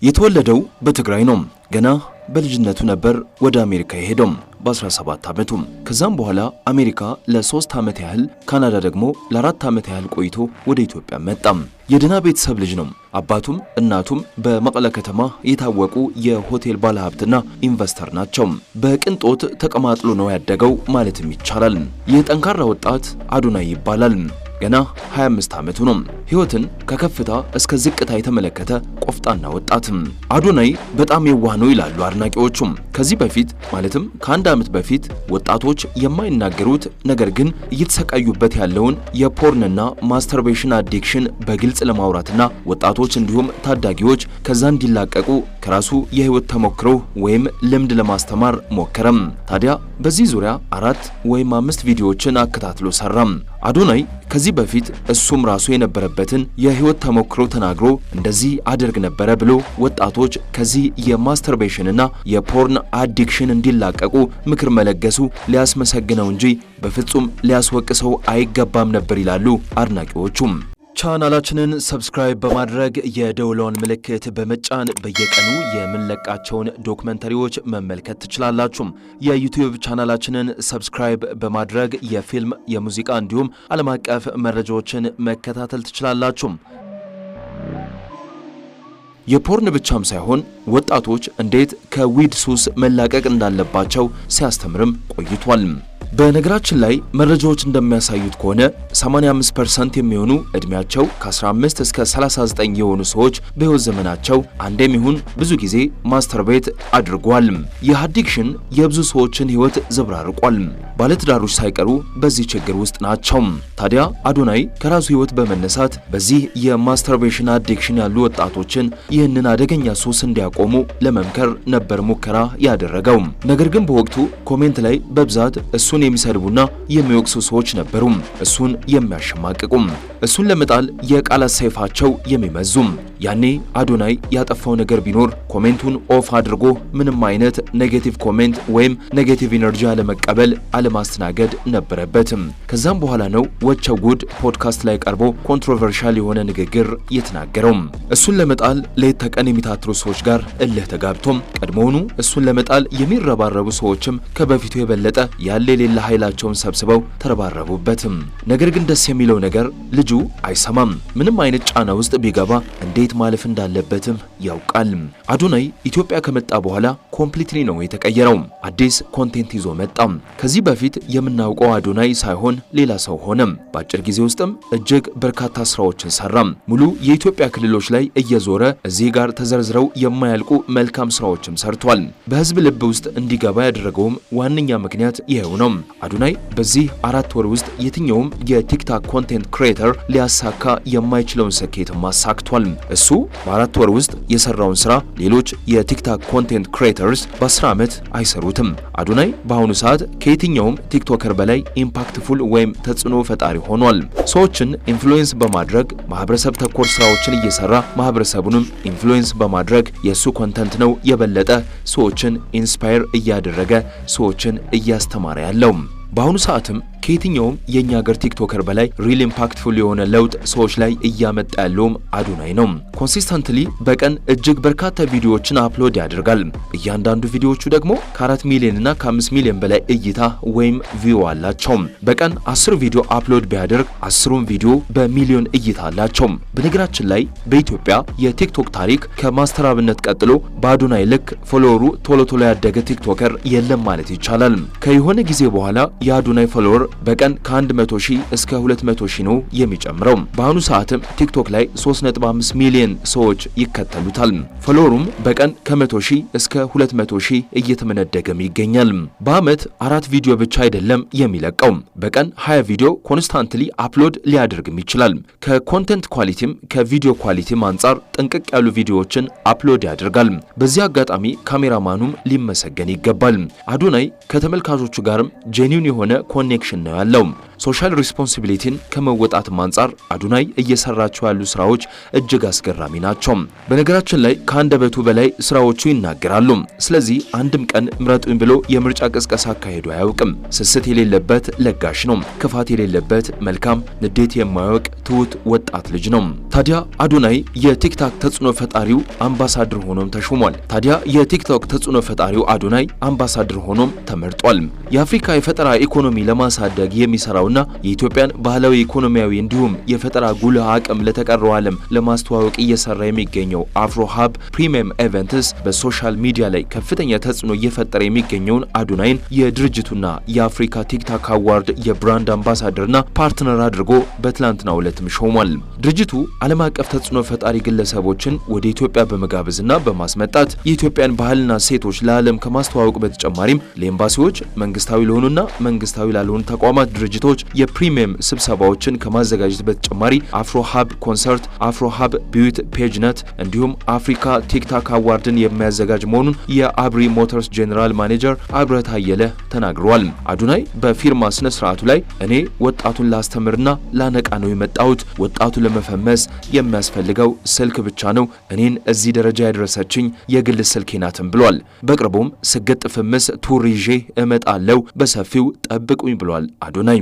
የተወለደው በትግራይ ነው። ገና በልጅነቱ ነበር ወደ አሜሪካ የሄደው በ17 ዓመቱ። ከዛም በኋላ አሜሪካ ለ3 ዓመት ያህል፣ ካናዳ ደግሞ ለ4 ዓመት ያህል ቆይቶ ወደ ኢትዮጵያ መጣ። የደና ቤተሰብ ልጅ ነው። አባቱም እናቱም በመቀለ ከተማ የታወቁ የሆቴል ባለሀብትና ኢንቨስተር ናቸው። በቅንጦት ተቀማጥሎ ነው ያደገው ማለትም ይቻላል። የጠንካራ ወጣት አዶናይ ይባላል። ገና 25 ዓመቱ ነው። ህይወትን ከከፍታ እስከ ዝቅታ የተመለከተ ቆፍጣና ወጣት አዶናይ በጣም የዋህ ነው ይላሉ አድናቂዎቹ። ከዚህ በፊት ማለትም ከ1 ዓመት በፊት ወጣቶች የማይናገሩት ነገር ግን እየተሰቃዩበት ያለውን የፖርንና ማስተርቤሽን አዲክሽን በግልጽ ለማውራትና ወጣቶች እንዲሁም ታዳጊዎች ከዛ እንዲላቀቁ ከራሱ የህይወት ተሞክሮ ወይም ልምድ ለማስተማር ሞከረም። ታዲያ በዚህ ዙሪያ 4 ወይም 5 ቪዲዮዎችን አከታትሎ ሰራም። አዶናይ ከዚህ በፊት እሱም ራሱ የነበረበትን የህይወት ተሞክሮ ተናግሮ እንደዚህ አደርግ ነበረ ብሎ ወጣቶች ከዚህ የማስተርቤሽንና የፖርን አዲክሽን እንዲላቀቁ ምክር መለገሱ ሊያስመሰግነው እንጂ በፍጹም ሊያስወቅሰው አይገባም ነበር ይላሉ አድናቂዎቹም። ቻናላችንን ሰብስክራይብ በማድረግ የደውሏን ምልክት በመጫን በየቀኑ የምንለቃቸውን ዶክመንተሪዎች መመልከት ትችላላችሁ። የዩቲዩብ ቻናላችንን ሰብስክራይብ በማድረግ የፊልም፣ የሙዚቃ እንዲሁም ዓለም አቀፍ መረጃዎችን መከታተል ትችላላችሁ። የፖርን ብቻም ሳይሆን ወጣቶች እንዴት ከዊድ ሱስ መላቀቅ እንዳለባቸው ሲያስተምርም ቆይቷል። በነገራችን ላይ መረጃዎች እንደሚያሳዩት ከሆነ 85% የሚሆኑ እድሜያቸው ከ15 እስከ 39 የሆኑ ሰዎች በህይወት ዘመናቸው አንዴም ይሁን ብዙ ጊዜ ማስተርቤት አድርጓል። ይህ አዲክሽን የብዙ ሰዎችን ህይወት ዘብራርቋል። ባለትዳሮች ሳይቀሩ በዚህ ችግር ውስጥ ናቸው። ታዲያ አዶናይ ከራሱ ህይወት በመነሳት በዚህ የማስተርቤሽን አዲክሽን ያሉ ወጣቶችን ይህንን አደገኛ ሱስ እንዲያቆሙ ለመምከር ነበር ሙከራ ያደረገው። ነገር ግን በወቅቱ ኮሜንት ላይ በብዛት እሱን የሚሰድቡና የሚወቅሱ ሰዎች ነበሩ። እሱን የሚያሸማቅቁም፣ እሱን ለመጣል የቃላት ሰይፋቸው የሚመዙም። ያኔ አዶናይ ያጠፋው ነገር ቢኖር ኮሜንቱን ኦፍ አድርጎ ምንም አይነት ኔጌቲቭ ኮሜንት ወይም ኔጌቲቭ ኢነርጂ አለመቀበል አለማስተናገድ ነበረበትም። ከዛም በኋላ ነው ወቸው ጉድ ፖድካስት ላይ ቀርቦ ኮንትሮቨርሻል የሆነ ንግግር የተናገረው። እሱን ለመጣል ሌት ተቀን የሚታትሩ ሰዎች ጋር እልህ ተጋብቶም ቀድሞውኑ እሱን ለመጣል የሚረባረቡ ሰዎችም ከበፊቱ የበለጠ ያለ ሌላ ኃይላቸውን ሰብስበው ተረባረቡበትም። ነገር ግን ደስ የሚለው ነገር ልጁ አይሰማም። ምንም አይነት ጫና ውስጥ ቢገባ እንዴት ማለፍ እንዳለበትም ያውቃል። አዶናይ ኢትዮጵያ ከመጣ በኋላ ኮምፕሊትሊ ነው የተቀየረው። አዲስ ኮንቴንት ይዞ መጣ። ከዚህ በፊት የምናውቀው አዶናይ ሳይሆን ሌላ ሰው ሆነ። በአጭር ጊዜ ውስጥም እጅግ በርካታ ስራዎችን ሰራ። ሙሉ የኢትዮጵያ ክልሎች ላይ እየዞረ እዚህ ጋር ተዘርዝረው የማያልቁ መልካም ስራዎችም ሰርቷል። በህዝብ ልብ ውስጥ እንዲገባ ያደረገውም ዋነኛ ምክንያት ይሄው ነው። አዶናይ በዚህ 4 ወር ውስጥ የትኛውም የቲክታክ ኮንቴንት ክሬተር ሊያሳካ የማይችለውን ስኬት ማሳክቷል። እሱ በ4 ወር ውስጥ የሰራውን ስራ ሌሎች የቲክታክ ኮንቴንት ክሬተርስ በ10 ዓመት አይሰሩትም። አዶናይ በአሁኑ ሰዓት ከየትኛውም ቲክቶከር በላይ ኢምፓክትፉል ወይም ተጽዕኖ ፈጣሪ ሆኗል። ሰዎችን ኢንፍሉዌንስ በማድረግ ማህበረሰብ ተኮር ስራዎችን እየሰራ ማህበረሰቡንም ኢንፍሉዌንስ በማድረግ የሱ ኮንተንት ነው የበለጠ ሰዎችን ኢንስፓየር እያደረገ ሰዎችን እያስተማረ ያለው። በአሁኑ ሰዓትም ከየትኛውም የኛ ሀገር ቲክቶከር በላይ ሪል ኢምፓክትፉል የሆነ ለውጥ ሰዎች ላይ እያመጣ ያለውም አዶናይ ነው። ኮንሲስተንትሊ በቀን እጅግ በርካታ ቪዲዮዎችን አፕሎድ ያደርጋል። እያንዳንዱ ቪዲዮዎቹ ደግሞ ከ4 ሚሊዮን እና ከ5 ሚሊዮን በላይ እይታ ወይም ቪው አላቸው። በቀን 10 ቪዲዮ አፕሎድ ቢያደርግ 10ሩም ቪዲዮ በሚሊዮን እይታ አላቸው። በነገራችን ላይ በኢትዮጵያ የቲክቶክ ታሪክ ከማስተር አብነት ቀጥሎ በአዶናይ ልክ ፎሎወሩ ቶሎ ቶሎ ያደገ ቲክቶከር የለም ማለት ይቻላል። ከየሆነ ጊዜ በኋላ የአዶናይ ፎሎወር በቀን ከ100 ሺህ እስከ 200 ሺህ ነው የሚጨምረው። በአሁኑ ሰዓትም ቲክቶክ ላይ 3.5 ሚሊዮን ሰዎች ይከተሉታል። ፎሎወሩም በቀን ከ100 ሺህ እስከ 200 ሺህ እየተመነደገም ይገኛል። በአመት 4 ቪዲዮ ብቻ አይደለም የሚለቀው፣ በቀን 20 ቪዲዮ ኮንስታንትሊ አፕሎድ ሊያደርግም ይችላል። ከኮንቴንት ኳሊቲም ከቪዲዮ ኳሊቲም አንጻር ጥንቅቅ ያሉ ቪዲዮዎችን አፕሎድ ያደርጋል። በዚህ አጋጣሚ ካሜራማኑም ሊመሰገን ይገባል። አዶናይ ከተመልካቾቹ ጋርም ጄኒውን የሆነ ኮኔክሽን ስራዎችን ነው ያለው። ሶሻል ሪስፖንሲቢሊቲን ከመወጣትም አንጻር አዶናይ እየሰራቸው ያሉ ስራዎች እጅግ አስገራሚ ናቸው። በነገራችን ላይ ከአንደበቱ በላይ ስራዎቹ ይናገራሉ። ስለዚህ አንድም ቀን ምረጡኝ ብሎ የምርጫ ቅስቀሳ አካሄዱ አያውቅም። ስስት የሌለበት ለጋሽ ነው። ክፋት የሌለበት መልካም፣ ንዴት የማያውቅ ትሁት ወጣት ልጅ ነው። ታዲያ አዶናይ የቲክቶክ ተጽዕኖ ፈጣሪው አምባሳደር ሆኖም ተሾሟል። አምባሳደር ሆኖም ተመርጧል። የአፍሪካ የፈጠራ ኢኮኖሚ ለማሳደግ የሚሰራውና የኢትዮጵያን ባህላዊ ኢኮኖሚያዊ እንዲሁም የፈጠራ ጉልህ አቅም ለተቀረው ዓለም ለማስተዋወቅ እየሰራ የሚገኘው አፍሮ ሀብ ፕሪሚየም ኢቨንትስ በሶሻል ሚዲያ ላይ ከፍተኛ ተጽዕኖ እየፈጠረ የሚገኘውን አዶናይን የድርጅቱና የአፍሪካ ቲክቶክ አዋርድ የብራንድ አምባሳደርና ፓርትነር አድርጎ በትላንትናው ዕለትም ሾሟል። ድርጅቱ ዓለም አቀፍ ተጽዕኖ ፈጣሪ ግለሰቦችን ወደ ኢትዮጵያ በመጋበዝና በማስመጣት የኢትዮጵያን ባህልና ሴቶች ለዓለም ከማስተዋወቅ በተጨማሪም ለኤምባሲዎች፣ መንግስታዊ ለሆኑና መንግስታዊ ላልሆኑ ተቋማት ድርጅቶች የፕሪሚየም ስብሰባዎችን ከማዘጋጀት በተጨማሪ አፍሮ ሀብ ኮንሰርት፣ አፍሮ ሀብ ቢዩት ፔጅነት እንዲሁም አፍሪካ ቲክቶክ አዋርድን የሚያዘጋጅ መሆኑን የአብሪ ሞተርስ ጄኔራል ማኔጀር አብረት አየለ ተናግረዋል። አዶናይ በፊርማ ስነ ስርዓቱ ላይ እኔ ወጣቱን ላስተምርና ላነቃ ነው የመጣሁት። ወጣቱ ለመፈመስ የሚያስፈልገው ስልክ ብቻ ነው። እኔን እዚህ ደረጃ ያደረሰችኝ የግል ስልኬ ናትም ብሏል። በቅርቡም ስግጥ ፍምስ ቱር ይዤ እመጣለሁ፣ በሰፊው ጠብቁኝ ብሏል አዶናይ።